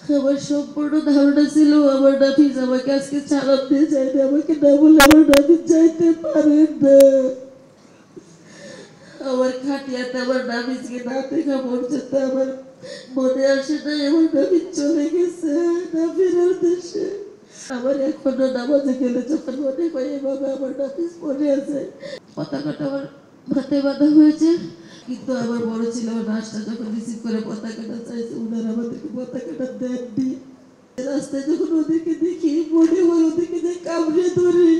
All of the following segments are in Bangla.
আমার সম্পূর্ণ ধারণা ছিল আমার নাফিস আমাকে আজকে সালাম দিয়ে যাইতে, আমাকে না বলে আমার নাফিস যাইতে পারে না। আমার খাটিয়াতে আমার নাফিসকে না দেখা পর্যন্ত আমার মনে আসে না আমার নাফিস চলে গেছে না ফেরার দেশে। আমার এখনো নামাজে গেলে যখন মনে হয় এভাবে আমার নাফিস পড়ে আছে। পতাকাটা আমার হাতে বাঁধা হয়েছে, কিন্তু আমার বড় ছিল নাচটা যখন রিসিভ করে পতাকাটা চাইছে, ওনারা আমাদেরকে পতাকাটা দেননি। রাস্তায় যখন ওদেরকে দেখি মনে হয় ওদেরকে যে কামড়ে ধরে।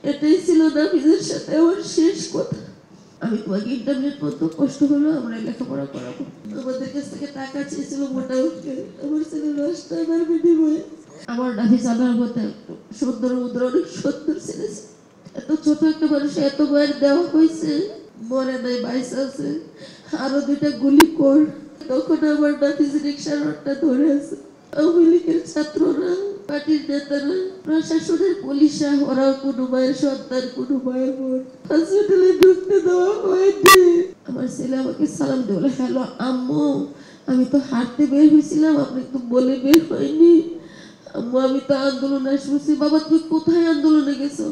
এটাই ছিল নাফিসের সাথে আমার শেষ কথা। আমি তোমাকে ইন্টারনেট পর্যন্ত কষ্ট হলো আমরা লেখাপড়া করাবো, আমাদের কাছ থেকে টাকা চেয়েছিল মোটামুটি আমার ছেলে রাস্তায় আমার বিনিময়ে। আমার নাফিস আল্লাহর মধ্যে সুন্দর মুদ্রা অনেক সুন্দর ছেলে, এত ছোট একটা মানুষ এত বয়ের দেওয়া হয়েছে, মরে নাই বাইস আছে, আরো দুইটা গুলি কর। তখন আমার নাফিস রিক্সার রোডটা ধরে আছে। আওয়ামী লীগের ছাত্ররা, পার্টির নেতারা, প্রশাসনের পুলিশরা, ওরাও কোনো মায়ের সন্তান, কোনো মায়ের বোন হসপিটালে ঢুকতে দেওয়া হয়নি। আমার ছেলে আমাকে সালাম দিয়ে বলে, হ্যালো আম্মু, আমি তো হাঁটতে বের হয়েছিলাম, আপনি তো বলে বের হয়নি। আম্মু আমি তো আন্দোলনে আসছি। বাবা তুমি কোথায় আন্দোলনে গেছো?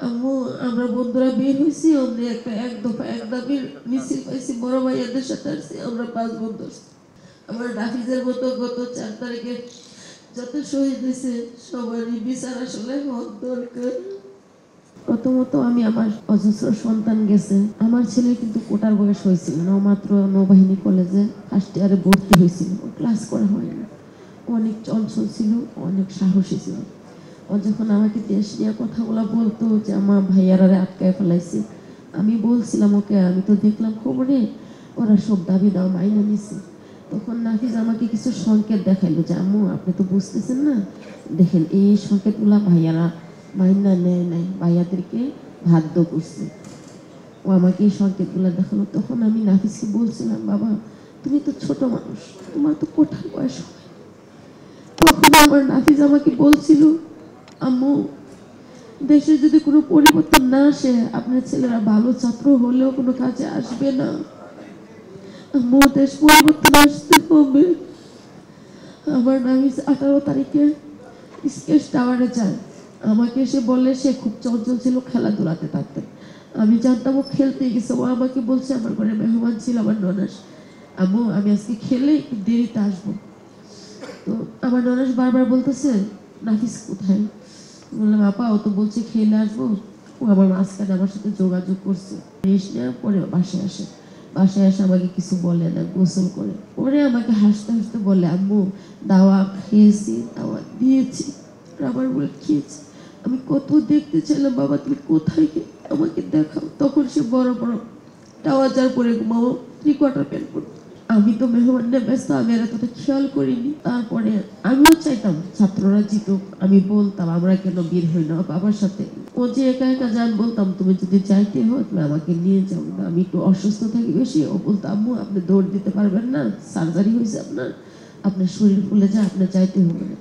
আম্মু আমরা বন্ধুরা বের হয়েছি, অমনি একটা এক দফা এক দাবির মিছিল পাইছি, বড় ভাইয়াদের সাথে আসছি, আমরা 5 বন্ধু। আমার নাফিজের মতো গত 4 তারিখে যত শহীদ হয়েছে সবারই বিচার আসলে হক দরকার। প্রথমত আমি আমার অজস্র সন্তান গেছে, আমার ছেলে কিন্তু কোটার বয়স হয়েছিল না, মাত্র নৌবাহিনী কলেজে ফার্স্ট ইয়ারে ভর্তি হয়েছিল, ক্লাস করা হয়নি। অনেক চঞ্চল ছিল, অনেক সাহসী ছিল। ও যখন আমাকে দেশ নিয়ে কথাগুলো বলতো যে আমার ভাইয়ারা আটকায় ফেলাইছে, আমি বলছিলাম ওকে আমি তো দেখলাম খবরে ওরা সব দাবি দাও মাইনে নিছে। তখন নাফিজ আমাকে কিছু সংকেত দেখাইলো যে আম্মু আপনি তো বুঝতেছেন না, দেখেন এই সংকেতগুলা ভাইয়ারা মাইনা নেয় নাই, ভাইয়াদেরকে বাধ্য করছে। ও আমাকে এই সংকেতগুলো দেখালো। তখন আমি নাফিজকে বলছিলাম, বাবা তুমি তো ছোট মানুষ, তোমার তো কোঠার বয়স হয়। তখন আমার নাফিজ আমাকে বলছিল, আম্মু দেশে যদি কোনো পরিবর্তন না আসে আপনার ছেলেরা ভালো ছাত্র হলেও কোনো কাজে আসবে না। আম্মু দেশ পরিবর্তন আসতে হবে। আমার নাফিজ 18 তারিখে স্কেচ টাওয়ারে যায়, আমাকে এসে বলে সে খুব চঞ্চল ছিল, খেলাধুলাতে থাকতে। আমি জানতাম ও খেলতে গেছে। ও আমাকে বলছে আমার ঘরে মেহমান ছিল আমার ননাস, আম্মু আমি আজকে খেলে একটু দেরিতে আসবো। তো আমার ননাস বারবার বলতেছে নাফিস কোথায়? বললাম আপা ও তো বলছে খেলে আসবো। ও আমার মাঝখানে আমার সাথে যোগাযোগ করছে, রেস্ট নেওয়ার পরে বাসায় আসে। বাসায় এসে আমাকে কিছু বলে না, গোসল করে পরে আমাকে হাসতে হাসতে বলে, আম্মু দাওয়া খেয়েছি, দাওয়া দিয়েছি, রাবার বলে খেয়েছি, আমি কত দেখতে চাইলাম, বাবা তুমি কোথায় আমাকে দেখাও। তখন সে বড় বড় ট্রাউজার পরে ঘুমাবো, 3/4 প্যান্ট পরে। আমি তো মেহমানদের ব্যস্ত, আমি আর এতটা খেয়াল করিনি। তারপরে আমিও চাইতাম ছাত্ররা জিতুক, আমি বলতাম আমরা কেন বের হই না বাবার সাথে। ও যে একা একা যান, বলতাম তুমি যদি চাইতে হো তুমি আমাকে নিয়ে যাও না, আমি একটু অসুস্থ থাকি বেশি। ও বলতো আম্মু আপনি দৌড় দিতে পারবেন না, সার্জারি হয়েছে আপনার শরীর ফুলে যায়, আপনার চাইতে হবে না।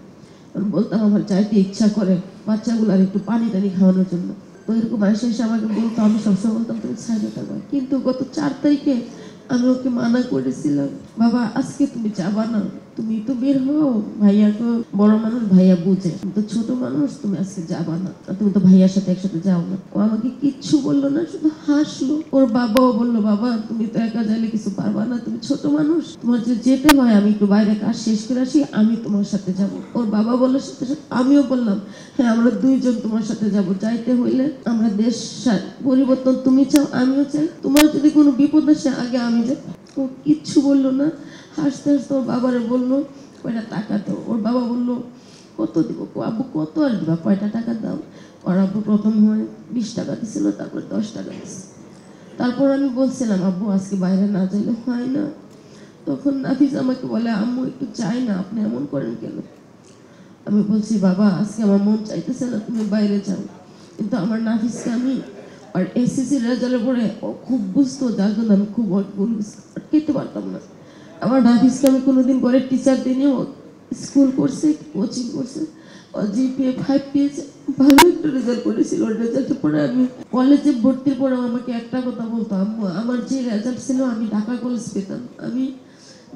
আমি বলতাম আমার চাইতে ইচ্ছা করে বাচ্চাগুলার একটু পানি টানি খাওয়ানোর জন্য। তো এরকম এসে এসে আমাকে বলতো, আমি সবসময় বলতাম তুমি সাইডে থাকো। কিন্তু গত 4 তারিখে আমি ওকে মানা করেছিলাম, বাবা আজকে তুমি যাবা না, তুমি তো বের হও, ভাইয়াকে বড় মানুষ ভাইয়া বুঝে, তুমি তো ছোট মানুষ, তুমি আজকে যাবা না, তুমি তো ভাইয়ার সাথে একসাথে যাও না। ও আমাকে কিচ্ছু বললো না, শুধু হাসলো। ওর বাবাও বললো, বাবা তুমি তো একা যাইলে কিছু পারবা না, তুমি ছোট মানুষ, তোমার যে যেতে হয় আমি একটু বাইরে কাজ শেষ করে আসি, আমি তোমার সাথে যাব। ওর বাবা বলার সাথে সাথে আমিও বললাম, হ্যাঁ আমরা দুইজন তোমার সাথে যাব, যাইতে হইলে আমরা দেশ পরিবর্তন তুমি চাও আমিও চাই, তোমার যদি কোনো বিপদ আসে আগে আমি যাই। ও কিচ্ছু বললো না, হাসতে হাসতে ওর বাবারে বললো কয়টা টাকা দাও। ওর বাবা বললো কত দিব? আব্বু কত আর দিবা, কয়টা টাকা দাও। ওর আব্বু প্রথম হয় 20 টাকা দিছিল, তারপর 10 টাকা দিচ্ছে। তারপর আমি বলছিলাম আব্বু আজকে বাইরে না যাইলে হয় না। তখন নাফিস আমাকে বলে, আম্মু একটু চাই না, আপনি এমন করেন কেন? আমি বলছি বাবা আজকে আমার মন চাইতেছে না, তুমি বাইরে যাও। কিন্তু আমার নাফিসকে আমি আর এসএসসি রেজাল্টের পরে ও খুব বুঝতো, যার জন্য আমি খুব আটকাইতে পারতাম না। আমার নাফিসকে আমি কোনোদিন পরে টিচার দিনে ও স্কুল করছে, কোচিং করছে, ও জিপিএ 5 পেয়েছে, ভালো একটা রেজাল্ট করেছিল। ওর রেজাল্টের পরে আমি কলেজে ভর্তির পরেও আমাকে একটা কথা বলতো, আম্মু আমার যে রেজাল্ট ছিল আমি ঢাকা কলেজ পেতাম, আমি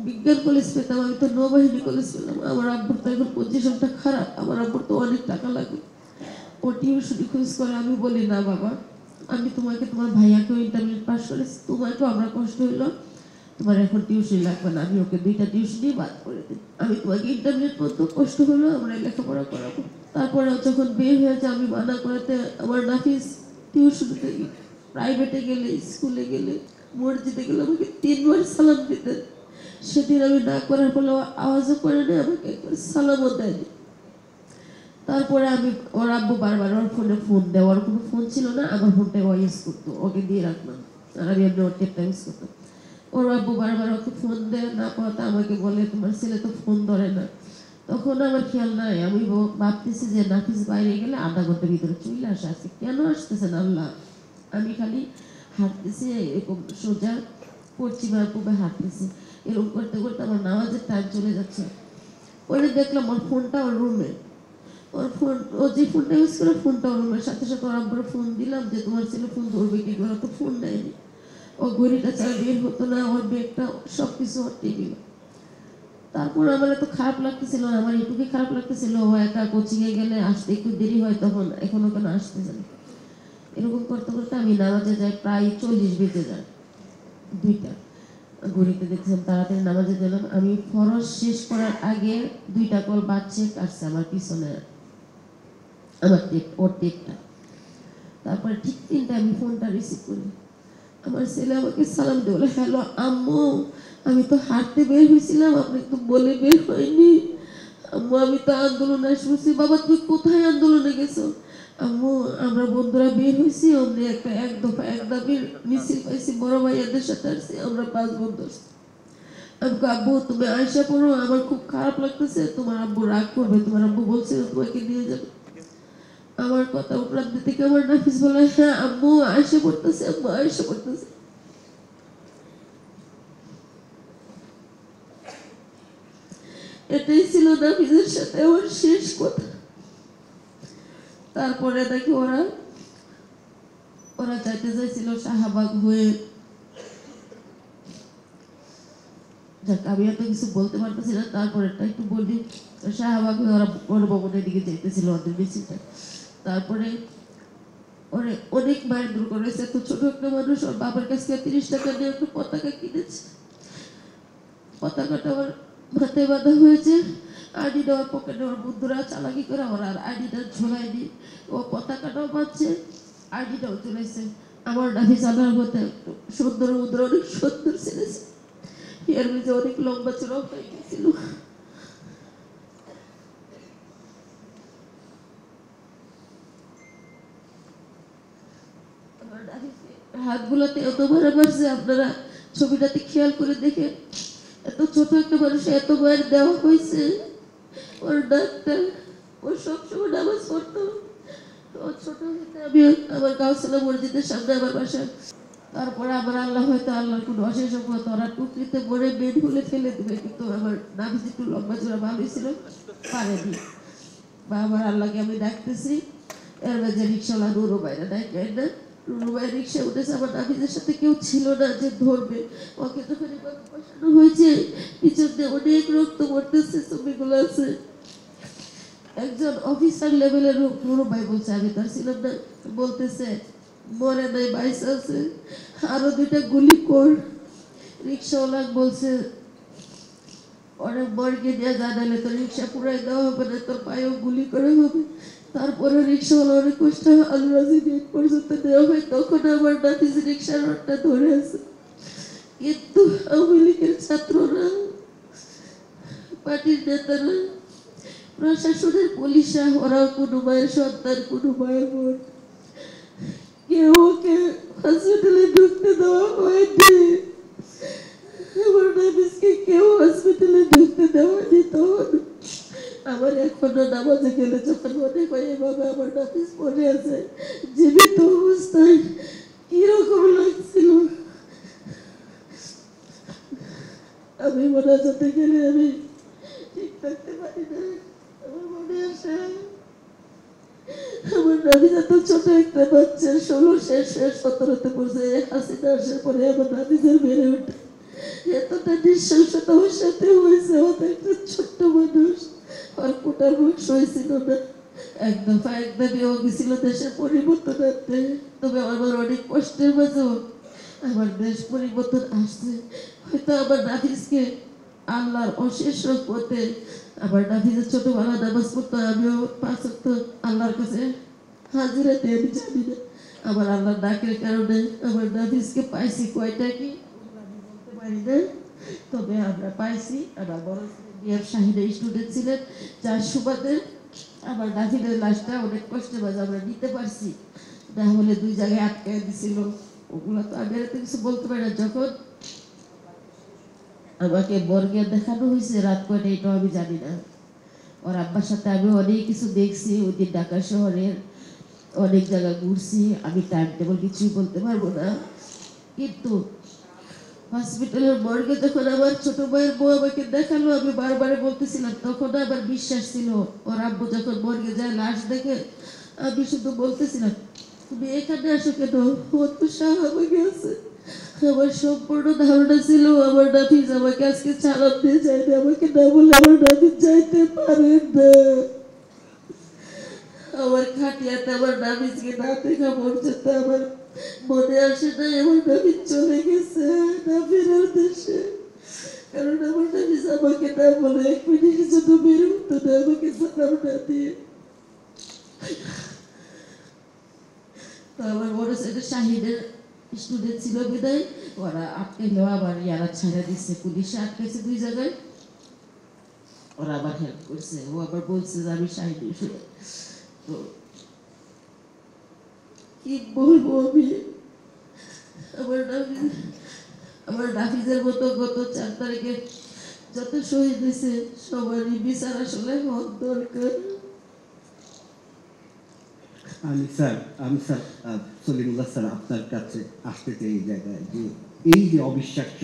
বিজ্ঞান কলেজ পেতাম, আমি তো নৌবাহিনী কলেজ পেলাম। আমার আব্বুর তো এখন পজিশনটা খারাপ, আমার আব্বুর তো অনেক টাকা লাগে। ও টিউশনি খোঁজ করে, আমি বলি না বাবা, আমি তোমাকে, তোমার ভাইয়াকেও ইন্টারমিডিয়েট পাস করেছি, তোমাকেও আমার কষ্ট হইলো, তোমার এখন টিউশনি লাগবে না, আমি ওকে 2টা টিউশনি বাদ করে দিই, আমি তোমাকে ইন্টারমিডিয়েট পর্যন্ত কষ্ট হলো আমরা লেখাপড়া করাবো। তারপরে যখন বের হয়েছে আমি মানা করাতে আমার নাফিস টিউশনিতে প্রাইভেটে গেলে, স্কুলে গেলে, মসজিদে গেলে আমাকে 3বার সালাম দিতেন। সেদিন আমি না করার ফলে আওয়াজও করে নেই, আমাকে একবার সালামও দেয়নি। তারপরে আমি, ওর আব্বু বারবার ওর ফোনে ফোন দেয়, ওর কোনো ফোন ছিল না, আমার ফোনটা ও ইউজ করতো, ওকে দিয়ে রাখলাম, আর আমি এমনি ওর টেপটা ইউজ করতাম। ওর আব্বু বারবার ওকে ফোন দেয়, না পাওয়াতে আমাকে বলে তোমার ছেলে তো ফোন ধরে না। তখন আমার খেয়াল নাই, আমি ভাবতেছি যে নাফিস বাইরে গেলে আধা ঘন্টার ভিতরে চলে আসে, আজকে কেন আসতেছেন আল্লাহ। আমি খালি হাঁটতেছি এরকম সোজা পশ্চিমা পূবে হাঁটতেছি, এরকম করতে করতে আমার নামাজের টাইম চলে যাচ্ছে। পরে দেখলাম ওর ফোনটা ওর রুমে, ওর ফোন, ও যে ফোনটা ইউজ করে ফোনটা ওর রুমের, সাথে সাথে ওর আব্বুর ফোন দিলাম যে তোমার ছেলে ফোন ধরবে কি করে, তো ফোন নেয়নি। ও ঘড়িটা ছাড়া বের হতো না, ওর ব্যাগটা সব কিছু ওর টেবিল। তারপর আমার এত খারাপ লাগতেছিল না, আমার এটুকুই খারাপ লাগতেছিল, ও একা কোচিংয়ে গেলে আসতে একটু দেরি হয়, তখন এখনো কেন আসতেছে না। এরকম করতে করতে আমি নামাজে যাই, প্রায় 40 বেজে যায়, 2টা। ঘড়িতে দেখছিলাম, তাড়াতাড়ি নামাজে গেলাম। আমি ফরজ শেষ করার আগে 2টা কল বাজছে, কাটছে আমার পিছনে আমার টেপ, ওর টেপটা। তারপরে ঠিক 3টায় আমি ফোনটা রিসিভ করি, আমার ছেলে আমাকে সালাম দিয়ে বলে, হ্যালো আম্মু, আমি তো হাঁটতে বের হয়েছিলাম, আপনি তো বলে বের হয়নি। আম্মু আমি তো আন্দোলনে শুনছি। বাবা তুমি কোথায় আন্দোলনে গেছো? আম্মু আমরা বন্ধুরা বের হয়েছি, অমনি একটা এক দফা এক দাবির মিছিল পাইছি, বড় ভাইয়াদের সাথে আসছি, আমরা 5 বন্ধু আসছি। আমি আব্বু তুমি আয়সা পড়ো, আমার খুব খারাপ লাগতেছে, তোমার আব্বু রাগ করবে, তোমার আব্বু বলছে তোমাকে নিয়ে যাবে। আমার কথা উপলব্ধি থেকে আমার নাফিস বলে, হ্যাঁ আম্মু আয়সা পড়তেছে, আম্মু আয়সা পড়তেছে। এটাই ছিল নাফিসের সাথে আমার শেষ কথা। তারপরে দেখি ওরা চাইতে চাইছিল শাহবাগ হয়ে, যাক আমি এত কিছু বলতে পারতেছি না, তারপরে একটু বলি। শাহবাগ হয়ে ওরা গণভবনের দিকে যেতেছিল ওদের মিছিলটা। তারপরে ওরে অনেক মায়ের দূর করেছে, এত ছোট একটা মানুষ, ওর বাবার কাছ থেকে 30 টাকা দিয়ে একটা পতাকা কিনেছে। পতাকাটা ওর মাথায় বাঁধা হয়েছে, আইডি দেওয়ার পকেটে ওর বন্ধুরা চালাকি করে ওরা আর আইডিটা ঝোলায়নি, ও পতাকাটাও পাচ্ছে, আইডিটাও চলেছে। আমার নাফিস আনার মতো সুন্দর মুদ্রা, অনেক সুন্দর ছেড়েছে, এর মধ্যে অনেক লম্বা চড়াও হয়ে গেছিল। হাতগুলোতে এত মারা মারছে, আপনারা ছবিটাতে খেয়াল করে দেখে, এত ছোট একটা মানুষ এত মায়ের দেওয়া হয়েছে। ওর ডাক্তার, ও সবসময় নামাজ পড়তো, ও ছোট হইতে আমি আমার কাউসালা মসজিদের সামনে আমার বাসায়। তারপরে আমার আল্লাহ হয়তো আল্লাহর কোনো অশেষ সম্পদ, ওরা টুকরিতে পরে বেড খুলে ফেলে দেবে, কিন্তু আমার নাফিস একটু লম্বা চোরা ভালোই ছিল, পারেনি। বা আমার আল্লাহকে আমি ডাকতেছি, এর মাঝে রিক্সাওয়ালা নুরু বাইরে ডাকাই না, নুরু বাইরে রিক্সা উঠেছে, আমার নাফিসের সাথে কেউ ছিল না যে ধরবে। ওকে যখন এভাবে বসানো হয়েছে, পিছন দিয়ে অনেক রক্ত পড়তেছে, ছবিগুলো আছে। একজন অফিসার লেভেলের নুরু ভাই বলছে, আমি তার ছিলাম না, বলতেছে মরে নাই, বাইস আছে, আরো 2টা গুলি কর। রিক্সাওয়ালা বলছে অনেক মর্গে নিয়ে জানালে তো রিক্সা পুরাই দেওয়া হবে না, তোর পায়েও গুলি করা হবে। তারপরে রিক্সাওয়ালা অনেক কষ্ট আলরাজি গেট পর্যন্ত দেওয়া হয়, তখন আমার নাফিস রিক্সার রডটা ধরে আছে। কিন্তু আওয়ামী লীগের ছাত্ররা, পার্টির নেতারা, প্রশাসনের পুলিশরা, ওরা কোনো মায়ের সন্তান, কোনো মায়ের বোন, কেউ ওকে হসপিটালে ঢুকতে দেওয়া হয়নি। আমার নাফিসকে কেউ হসপিটালে ঢুকতে দেওয়ানি। তখন আমার এখনো নামাজে গেলে যখন মনে হয় এভাবে আমার নাফিস পড়ে আছে জীবিত অবস্থায়, কিরকম লাগছিল। আমি মোনাজাতে গেলে আমি ঠিক থাকতে পারি না, আমার মনে আসে আমার নাফিসা তো ছোট একটা বাচ্চা, 16 শেষ 17তে পড়ছে, হাসিনা আসার পরে আমার নাফিসের বেড়ে ওঠে। এতটা নৃশংসতা ওর সাথে হয়েছে। ও তো একটা ছোট্ট মানুষ, আর কোটার বয়স হয়েছিল না। একদমই ও গেছিল দেশের পরিবর্তন আনতে। তবে আমার অনেক কষ্টের মাঝেও আমার দেশ পরিবর্তন আসছে। হয়তো আমার নাফিসকে আল্লাহর অশেষ রহমতে, আমার নাফিসের ছোটবেলা নামাজ পড়তো, আমিও 5 ওয়াক্ত আল্লাহর কাছে হাজিরাতে, আমি জানি না আমার আল্লাহর ডাকের কারণে আমার নাফিসকে পাইছি। কয়টা কি আমি বলতে পারি না, তবে আমরা পাইছি। আমার বড় বিয়ের শাহিদা স্টুডেন্ট ছিলেন, যার সুবাদে আমার নাফিসের লাশটা অনেক কষ্টের মাঝে আমরা নিতে পারছি। না হলে 2 জায়গায় আটকায় দিছিল। ওগুলো তো আমি আর কিছু বলতে পারি না। যখন আমাকে মর্গে দেখানো হয়েছে রাত কয়টা, এটাও আমি জানি না। ওর আব্বার সাথে আমি অনেক কিছু দেখছি। ওই দিন ঢাকা শহরের অনেক জায়গা ঘুরছি। আমি টাইম টেবল কিছুই বলতে পারবো না। কিন্তু হসপিটালের মর্গে যখন আমার ছোট ভাইয়ের বউ আমাকে দেখালো, আমি বারবার বলতেছিলাম, তখন আমার বিশ্বাস ছিল। ওর আব্বু যখন মর্গে যায় লাশ দেখে, আমি শুধু বলতেছিলাম, তুমি এখানে আসো কেন? ও তো শাহ আমাকে আছে। আমার সম্পূর্ণ ধারণা ছিল আমার নাফিস আমাকে আজকে চালান দিয়ে যাইবে। আমাকে না বলে আমার নাফিস যাইতে পারে না। আমার খাটিয়াতে আমার নাফিসকে না দেখা পর্যন্ত আমার মনে আসে না আমার নাফিস চলে গেছে না ফেরার দেশে। কারণ আমার নাফিস আমাকে না বলে 1 মিনিটের জন্য বের হতো না, আমাকে সালাম না দিয়ে। তো আমার বড় ছেলে শাহিদের স্টুডেন্ট ছিল বিদায়, ওরা আটকাইলো, আবার ইয়ারা ছাড়া দিচ্ছে। পুলিশে আটকাইছে 2 জায়গায়, ওরা আবার হেল্প করছে। ও আবার বলছে যে আমি শাহিদের শুনে। তো কি বলবো আমি, আমার নাফিজের মতো গত 4 তারিখে যত শহীদ হয়েছে সবারই বিচার আসলে হওয়ার দরকার। আমি স্যার সলিমুল্লাহ স্যার আপনার কাছে আসতে চাই এই জায়গায় যে এই যে অবিশ্বাস্য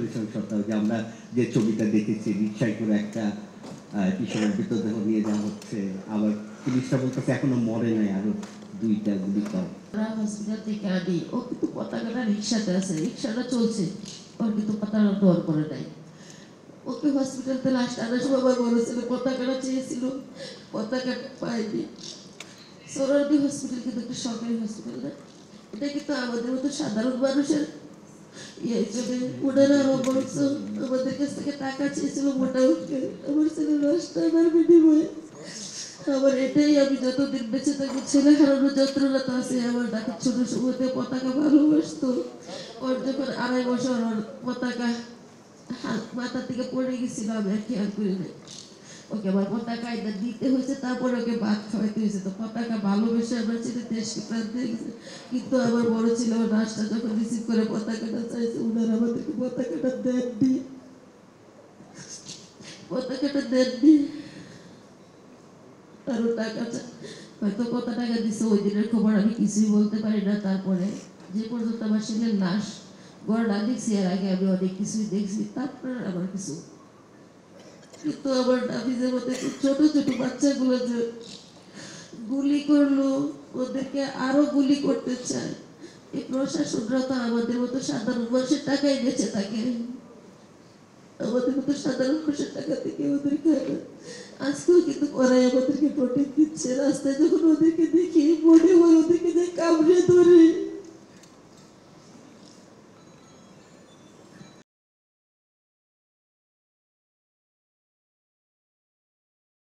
নৃশংসতা যে আমরা যে ছবিটা দেখেছি, রিক্সায় করে একটা কিশোরের মৃতদেহ নিয়ে যাওয়া হচ্ছে, আবার পুলিশরা বলতেছে এখনো মরে নাই, আরো 2টা গুলি কর। হসপিটাল থেকে আনি, ও কিন্তু পতাকাটা রিক্সাতে আছে, রিক্সাটা চলছে, ওর কিন্তু পতাকা দর করে নাই। ওকে হসপিটাল থেকে লাস্ট আনার সময় আবার বলেছিল পতাকাটা চেয়েছিল, পতাকাটা পাইনি। সোহরাওয়ার্দী হসপিটাল কিন্তু একটা সরকারি হসপিটাল না, এটা কিন্তু আমাদের মতো সাধারণ মানুষের ইয়ে হিসেবে। ওনারা আরো বলছ আমাদের কাছ থেকে টাকা চেয়েছিল মোটামুটি আমার ছেলে লাশটা আমার বিনিময়ে। আবার এটাই আমি যতদিন বেঁচে থাকি ছেলে হারানোর যন্ত্রণা তো আছে। আমার ডাকে ছোট সময়তে পতাকা ভালোবাসতো। ওর যখন 2.5 বছর ওর পতাকা মাথা থেকে পড়ে গেছিল, আমি আর খেয়াল করি নাই। ওকে আবার পতাকা এটা দিতে হয়েছে, তারপরে ওকে ভাত খাওয়াইতে হয়েছে। তো পতাকা ভালোবেসে আমরা ছেলে দেশকে প্রাণ দিয়ে গেছে। কিন্তু আমার বড় ছিল ওর লাশটা যখন রিসিভ করে পতাকাটা চাইছে, ওনারা আমাদেরকে পতাকাটা দেননি, পতাকাটা দেননি। আরো টাকা হয়তো কত টাকা দিচ্ছে ওই দিনের খবর আমি কিছুই বলতে পারি না। তারপরে যে পর্যন্ত আমার ছেলের লাশ গড়া দেখছি, এর আগে আমি অনেক কিছুই দেখছি, তারপরে আমার কিছু। কিন্তু আমার নাফিজের মধ্যে ছোট ছোট বাচ্চাগুলো যে গুলি করলো, ওদেরকে আরো গুলি করতে চায়। এই প্রশাসনরা তো আমাদের মতো সাধারণ মানুষের টাকাই বেঁচে থাকে, আমাদের মতো সাধারণ মানুষের টাকা থেকে ওদের খায় না। আজকেও কিন্তু ওরাই আমাদেরকে প্রোটেক্ট দিচ্ছে। রাস্তায় যখন ওদেরকে দেখি মনে হয় ওদেরকে যে কামড়ে ধরে